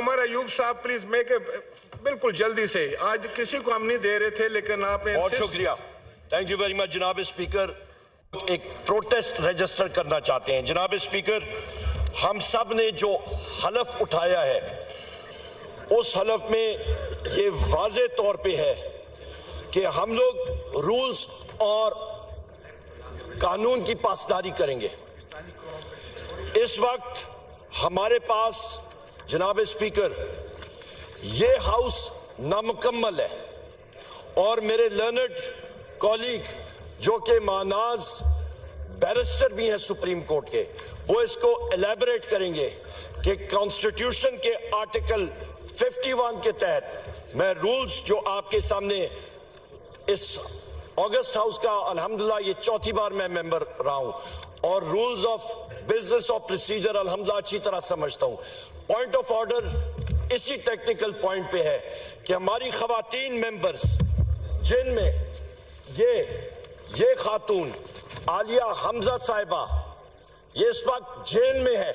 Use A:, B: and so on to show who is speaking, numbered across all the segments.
A: उमर अयूब साहब please make बिल्कुल जल्दी से, आज किसी को हम नहीं दे रहे थे लेकिन आपने।
B: बहुत शुक्रिया, थैंक यू वेरी मच जनाब स्पीकर। एक प्रोटेस्ट रजिस्टर करना चाहते हैं जनाब स्पीकर। हम सब ने जो हलफ उठाया है उस हलफ में ये वाज़े तौर पे है कि हम लोग रूल्स और कानून की पासदारी करेंगे। इस वक्त हमारे पास जनाब स्पीकर ये हाउस नामुकम्मल है और मेरे लर्नड कॉलीग जो कि मानाज बैरिस्टर भी हैं सुप्रीम कोर्ट के, वो इसको एलैबोरेट करेंगे कि कॉन्स्टिट्यूशन के आर्टिकल 51 के तहत मैं रूल्स जो आपके सामने इस अगस्त हाउस का अल्हम्दुलिल्लाह ये चौथी बार मैं मेंबर रहा हूं और rules of business of procedure अल्हम्दुलिल्लाह अच्छी तरह समझता हूं। पॉइंट ऑफ ऑर्डर इसी टेक्निकल पॉइंट पे है कि हमारी खवातीन मेंबर्स जिनमें ये खातून आलिया हमजा साहिबा ये इस वक्त जेल में है,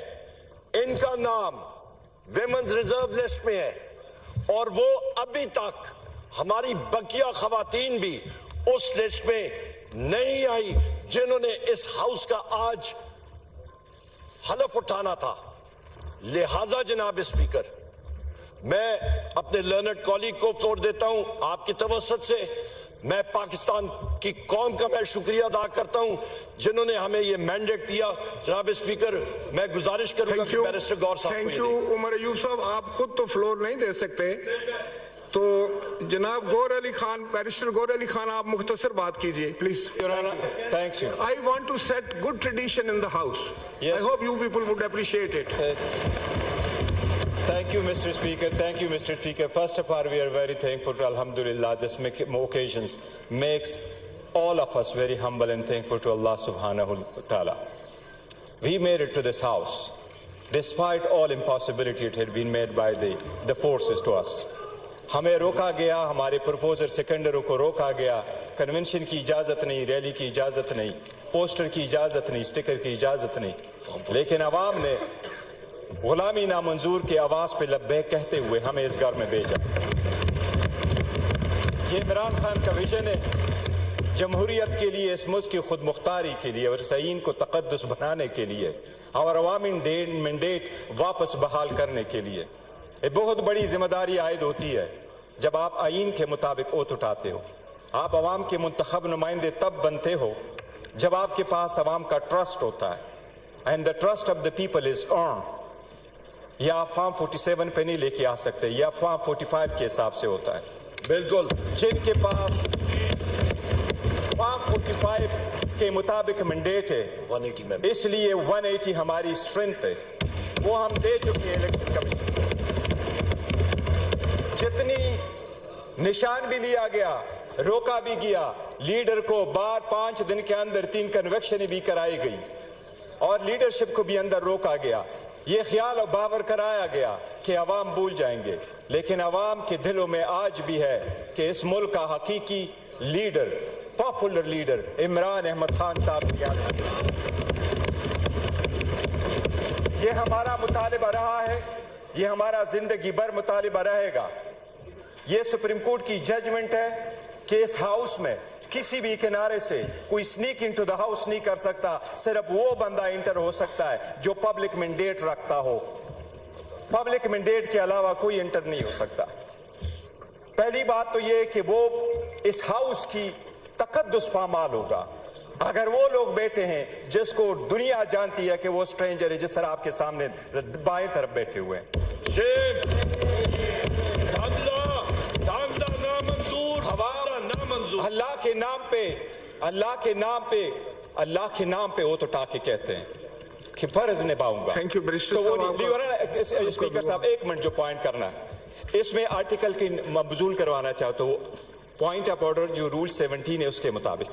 B: इनका नाम विमेंस रिजर्व लिस्ट में है और वो अभी तक हमारी बकिया खवातीन भी उस लिस्ट में नहीं आई जिन्होंने इस हाउस का आज हलफ उठाना था। लिहाजा जनाब स्पीकर मैं अपने लर्नड कॉलीग को फ्लोर देता हूं आपकी तवस्सुत से। मैं पाकिस्तान की कौम का मैं शुक्रिया अदा करता हूं जिन्होंने हमें ये मैंडेट दिया। जनाब स्पीकर मैं गुजारिश करूंगा कि बैरिस्टर गौर साहब को।
A: थैंक यू उमर अयूब साहब, आप खुद तो फ्लोर नहीं दे सकते तो जनाब गौर अली खान, बैरिस्टर गौर अली खान आप मुख्तसर बात कीजिए please.
B: Thanks you.
A: I want to set good tradition in the house.
C: Yes.
A: I hope you people would appreciate it.
C: Thank you, Mr. Speaker. Thank you, Mr. Speaker. First of all, we are very thankful to Alhamdulillah. This occasions makes all of us very humble and thankful to Allah subhanahu wa ta'ala. We made it to this house. Despite all impossibility it had been made by the forces to us. हमें रोका गया, हमारे proposer सेकेंडरों को रोका गया, convention की इजाज़त नहीं, रैली की इजाज़त नहीं, पोस्टर की इजाज़त नहीं, स्टिकर की इजाज़त नहीं, लेकिन अवाम ने गुलामी नामंजूर के आवाज़ पे लब्बैक कहते हुए हमें इस घर में भेजा। ये इमरान खान का विजन है जमहूरियत के लिए, इस मुल्क की खुद मुख्तारी के लिए और सईन को तक़द्दुस बनाने के लिए और अवामी मैंडेट वापस बहाल करने के लिए। ये बहुत बड़ी जिम्मेदारी आयद होती है जब आप आईन के मुताबिक ओत उठाते हो। आप अवाम के मुंतखब नुमाइंदे तब बनते हो जब आपके पास अवाम का ट्रस्ट होता है and the trust of the people is earn. या आप फॉर्म 47 पे नहीं लेके आ सकते, या फॉर्म 45 के हिसाब से होता है।
B: बिल्कुल,
C: जिनके पास फॉर्म 45 के मुताबिक मैंडेट है
B: 180 में,
C: इसलिए 180 हमारी स्ट्रेंथ है, वो हम दे चुके हैं इलेक्शन कमीशन। जितनी निशान भी लिया गया, रोका भी गया, लीडर को बार 5 दिन के अंदर 3 कन्वेक्शन भी कराई गई और लीडरशिप को भी अंदर रोका गया। ये ख्याल और बावर कराया गया कि अवाम भूल जाएंगे, लेकिन अवाम के दिलों में आज भी है कि इस मुल्क का हकीकी leader, popular leader Imran Ahmad Khan साहब रियासत। ये हमारा मुतालिबा रहा है, ये हमारा जिंदगी भर मुतालिबा रहेगा। ये सुप्रीम कोर्ट की जजमेंट है कि इस हाउस में किसी भी किनारे से कोई स्नीक इनटू द हाउस नहीं कर सकता, सिर्फ वो बंदा इंटर हो सकता है जो पब्लिक मैंडेट रखता हो। पब्लिक मैंडेट के अलावा कोई इंटर नहीं हो सकता। पहली बात तो ये कि वो इस हाउस की तकद्दुस पामाल होगा अगर वो लोग बैठे हैं जिसको दुनिया जानती है कि वो स्ट्रेंजर है, जिस तरह आपके सामने बाएं तरफ बैठे हुए हैं। अल्लाह के नाम पे ओत उठा के कहते हैं कि फर्ज निभाऊंगा।
A: थैंक यू
C: तो स्पीकर साहब 1 मिनट जो पॉइंट करना है इसमें आर्टिकल की मबजूल करवाना चाहता हूँ। पॉइंट ऑफ ऑर्डर जो रूल 17 है उसके मुताबिक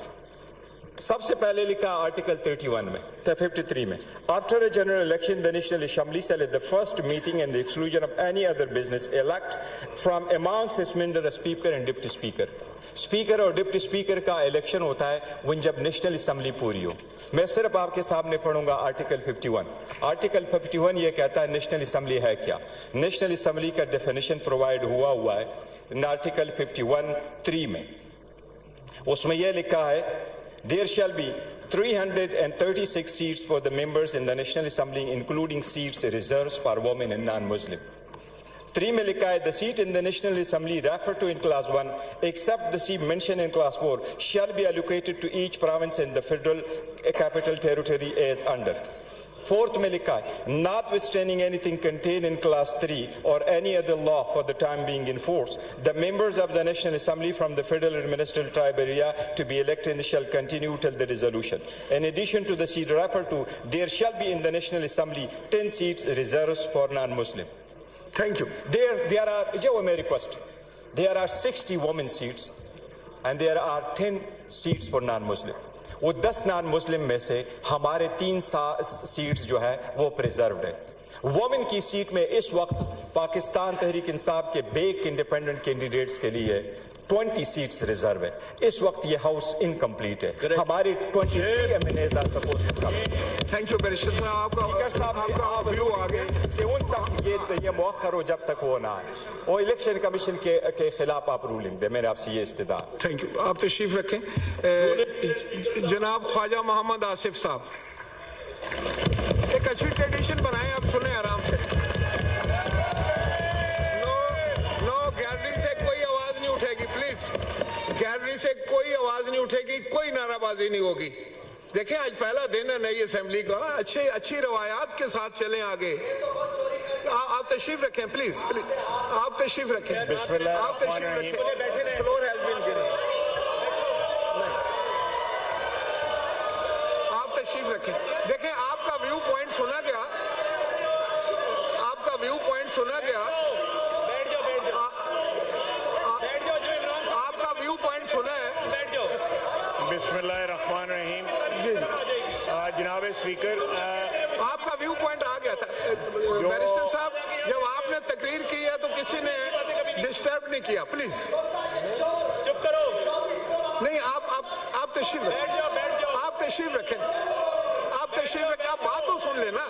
C: सबसे पहले लिखा आर्टिकल 31 में 53 में after a general election the national assembly shall at the first meeting and the exclusion of any other business elect from amongst its members a speaker and deputy speaker. Speaker और deputy speaker का election होता है when जब national assembly पूरी हो. मैं सिर्फ आपके सामने पढ़ूंगा आर्टिकल 51. आर्टिकल 51 ये कहता है नेशनल असेंबली है क्या. नेशनल असेंबली का डेफिनेशन प्रोवाइड हुआ है आर्टिकल 51(3) में. उसमें यह लिखा है there shall be 336 seats for the members in the National Assembly including seats reserved for women and non-Muslim. 3 में लिखा है the seat in the National Assembly referred to in class 1 except the seat mentioned in class 4 shall be allocated to each province in the federal capital territory as under. 4th में लिखा है notwithstanding anything contained in class 3 or any other law for the time being in force, the members of the National Assembly from the federal administrative tribe area to be elected shall continue till the dissolution. In addition to the seat referred to, there shall be in the National Assembly 10 seats reserved for non-Muslim.
A: Thank you.
C: There are request. There are 60 women seats and there are 10 seats for non-Muslim. वो 10 non Muslim में से हमारे 3 seats जो है वो preserved है. Women की seat में इस वक्त पाकिस्तान तहरीक इंसाफ के बेक इंडिपेंडेंट कैंडिडेट्स के लिए 20 सीट्स रिजर्व है. इस वक्त ये हाउस इनकम्प्लीट है. हमारी 23 MNAs are supposed to come.
A: Thank you barrister साहब. आपका व्यू आ गया
C: कि उन तक ये मौखर हो जब तक वो ना आए और इलेक्शन कमीशन के खिलाफ आप रूलिंग दे. मेरे आपसे ये इस्तेदा.
A: Thank you. आप तशरीफ रखें. जनाब ख्वाजा मोहम्मद आसिफ साहब, एक अच्छी ट्रेडिशन बनाएं. आप सुने आराम से. नो गैलरी से कोई आवाज नहीं उठेगी प्लीज. गैलरी से कोई आवाज नहीं उठेगी, कोई नाराबाजी नहीं होगी. देखें आज पहला दिन है नई असेंबली का. अच्छी रवायात के साथ चलें आगे. आप तशरीफ रखें प्लीज. आप तशरीफ रखें. आप तशरीफ रखें. Floor has been given. आप तशरीफ रखें. देखें आपका व्यू पॉइंट सुना गया. आपका व्यू पॉइंट सुना गया. आपका व्यू पॉइंट सुना है.
D: बिस्मिल्लाहिर्रहमानिर्रहीम. जनाब स्पीकर,
A: आपका व्यू पॉइंट आ गया था. बैरिस्टर साहब, जब आपने तकरीर की है तो किसी ने डिस्टर्ब नहीं किया. प्लीज
D: चुप करो.
A: नहीं, आप तशरीफ रखें. आप तशरीफ रखें. आप तशरीफ रखें. आप बात तो सुन लेना.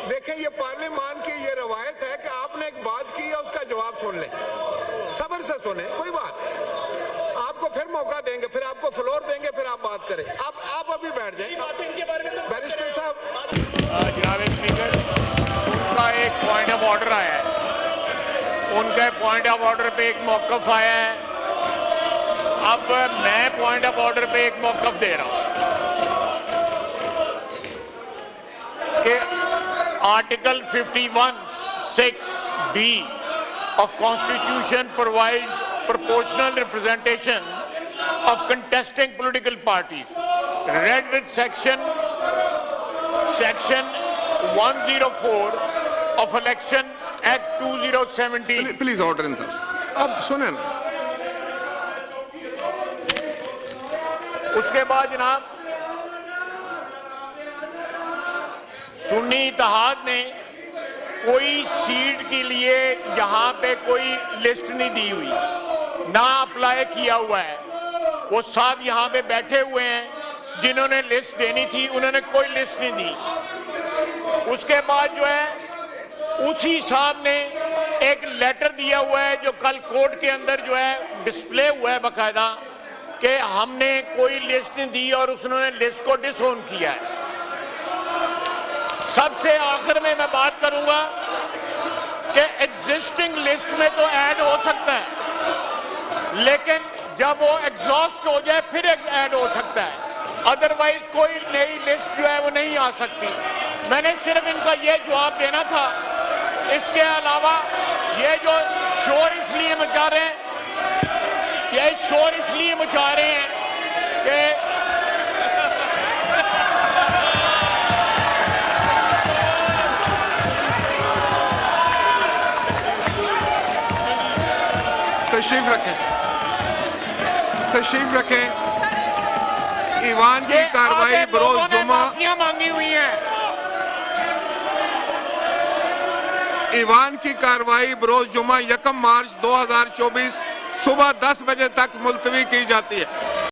A: देखें ये पार्लियामान की ये रवायत है कि आपने एक बात की है उसका जवाब सुन लें. सब्र से सुने. कोई बात, आपको फिर मौका देंगे, फिर आपको फ्लोर देंगे, फिर आप बात करें. आप अभी बैठ जाएं. बैरिस्टर साहब.
D: जनाब स्पीकर, उनका एक पॉइंट ऑफ ऑर्डर आया है. उनके पॉइंट ऑफ ऑर्डर पे एक मौकफ आया है. अब मैं पॉइंट ऑफ ऑर्डर पे एक मौकफ दे रहा हूं कि article 51(6)(b of Constitution provides proportional representation of contesting political parties. Read with section 104 of Election Act 2017.
A: Please order in तरफ. अब सुने ना.
D: उसके बाद जनाब सुन्नी इत्तेहाद ने कोई सीट के लिए यहाँ पे कोई लिस्ट नहीं दी हुई, ना अप्लाई किया हुआ है. वो साहब यहाँ पे बैठे हुए हैं जिन्होंने लिस्ट देनी थी, उन्होंने कोई लिस्ट नहीं दी. उसके बाद जो है उसी साहब ने एक लेटर दिया हुआ है जो कल कोर्ट के अंदर जो है डिस्प्ले हुआ है बाकायदा कि हमने कोई लिस्ट नहीं दी और उसने लिस्ट को डिसोन किया है. सबसे आखिर में मैं बात करूंगा कि एग्जिस्टिंग लिस्ट में तो ऐड हो सकता है, लेकिन जब वो एग्जॉस्ट हो जाए फिर ऐड हो सकता है. अदरवाइज कोई नई लिस्ट जो है वो नहीं आ सकती. मैंने सिर्फ इनका ये जवाब देना था. इसके अलावा ये जो शोर इसलिए मचा रहे हैं, ये शोर इसलिए मचा रहे हैं कि
A: तशरीफ रखें. तशरीफ रखें. ایوان کی
D: یہ
A: کارروائی
D: آدھے
A: بروز
D: لوگوں نے
A: جمعہ
D: معافیاں مانگی ہوئی ہیں.
A: ایوان کی کارروائی بروز جمعہ 1 مارچ 2024 صبح 10 بجے تک ملتوی کی جاتی ہے.